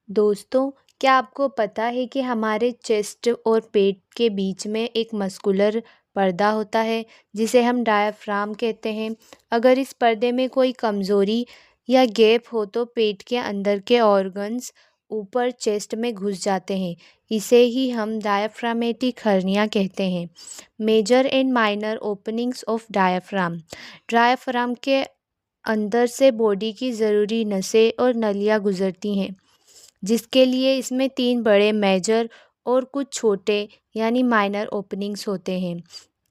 दोस्तों, क्या आपको पता है कि हमारे चेस्ट और पेट के बीच में एक मस्कुलर पर्दा होता है जिसे हम डायाफ्राम कहते हैं। अगर इस पर्दे में कोई कमज़ोरी या गैप हो तो पेट के अंदर के ऑर्गन्स ऊपर चेस्ट में घुस जाते हैं। इसे ही हम डायाफ्रामेटिक हर्निया कहते हैं। Major and minor openings of diaphragm. Diaphragm के अंदर से बॉडी की ज़रूरी नसें और नलियाँ गुजरती हैं, जिसके लिए इसमें 3 बड़े मेजर और कुछ छोटे यानी माइनर ओपनिंग्स होते हैं।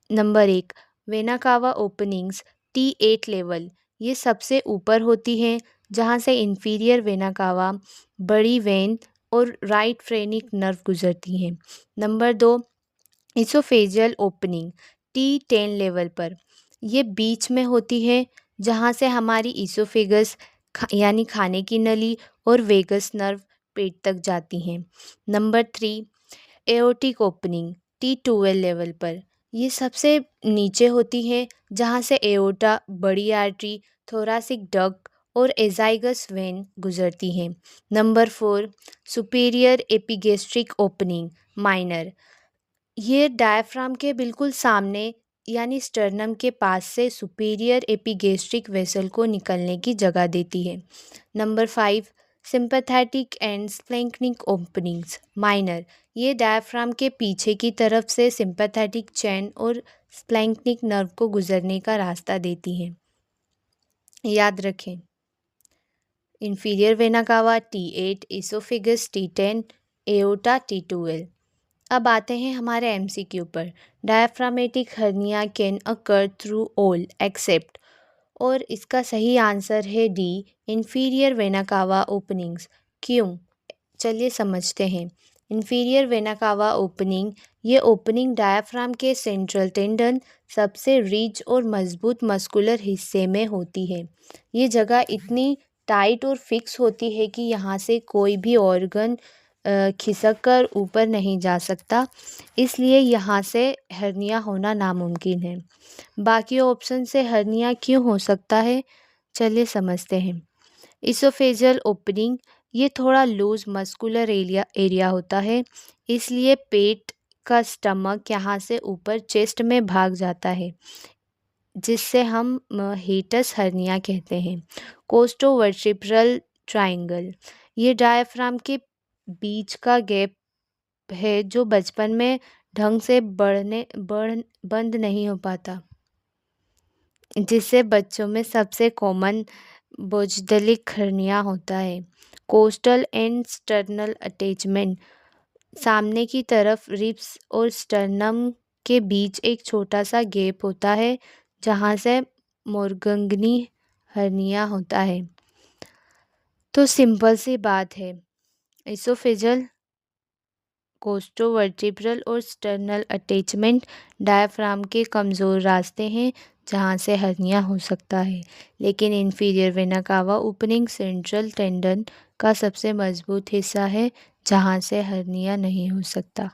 Number 1, vena cava openings T8 level. ये सबसे ऊपर होती हैं, जहाँ से इंफीरियर वेना कावा, बड़ी वेन और राइट फ्रेनिक नर्व गुजरती हैं। Number 2, oesophageal opening T10 level पर। ये बीच में होती है, जहाँ से हमारी इसोफेगस यानी खाने की नली और वेगस नर्व पेट तक जाती हैं। Number 3, aortic opening T12 level पर। ये सबसे नीचे होती है, जहाँ से एओर्टा, बड़ी आर्टरी, थोरासिक डक्ट और एजाइगस वेन गुजरती हैं। Number 4, superior epigastric opening minor. ये डायफ्राम के बिल्कुल सामने यानी स्टर्नम के पास से सुपीरियर एपिगेस्ट्रिक वेसल को निकलने की जगह देती है। Number 5, sympathetic and splanchnic openings minor. ये डायफ्राम के पीछे की तरफ से सिंपैथेटिक चैन और स्प्लैंक्निक नर्व को गुजरने का रास्ता देती हैं। याद रखें, inferior vena cava T8, oesophagus T10, aorta T12। अब आते हैं हमारे MCQ पर। Diaphragmatic hernia can occur through all except, और इसका सही आंसर है D, inferior vena cava openings. क्यों? चलिए समझते हैं। इंफीरियर वेना कावा ओपनिंग, ये ओपनिंग डायफ्राम के सेंट्रल टेंडन, सबसे रिच और मजबूत मस्कुलर हिस्से में होती है। ये जगह इतनी टाइट और फिक्स होती है कि यहाँ से कोई भी ऑर्गन खिसक कर ऊपर नहीं जा सकता, इसलिए यहाँ से हर्निया होना नामुमकिन है। बाकी ऑप्शन से हर्निया क्यों हो सकता है, चलिए समझते हैं। इसोफेजियल ओपनिंग, ये थोड़ा लूज मस्कुलर एरिया होता है, इसलिए पेट का स्टमक यहाँ से ऊपर चेस्ट में भाग जाता है, जिससे हम हिटस हर्निया कहते हैं। कोस्टोवर्टिब्रल ट्रायंगल, ये डायफ्राम के बीच का गैप है जो बचपन में ढंग से बंद नहीं हो पाता, जिससे बच्चों में सबसे कॉमन बोझिडलिक हर्निया होता है। कोस्टल एंड स्टर्नल अटैचमेंट, सामने की तरफ रिब्स और स्टर्नम के बीच एक छोटा सा गैप होता है, जहाँ से मोरगंगनी हर्निया होता है। तो सिंपल सी बात है, इसोफेजल, कोस्टोवर्टिब्रल और स्टर्नल अटैचमेंट डायफ्राम के कमज़ोर रास्ते हैं जहाँ से हर्निया हो सकता है, लेकिन inferior vena cava opening central tendon का सबसे मजबूत हिस्सा है जहाँ से हर्निया नहीं हो सकता।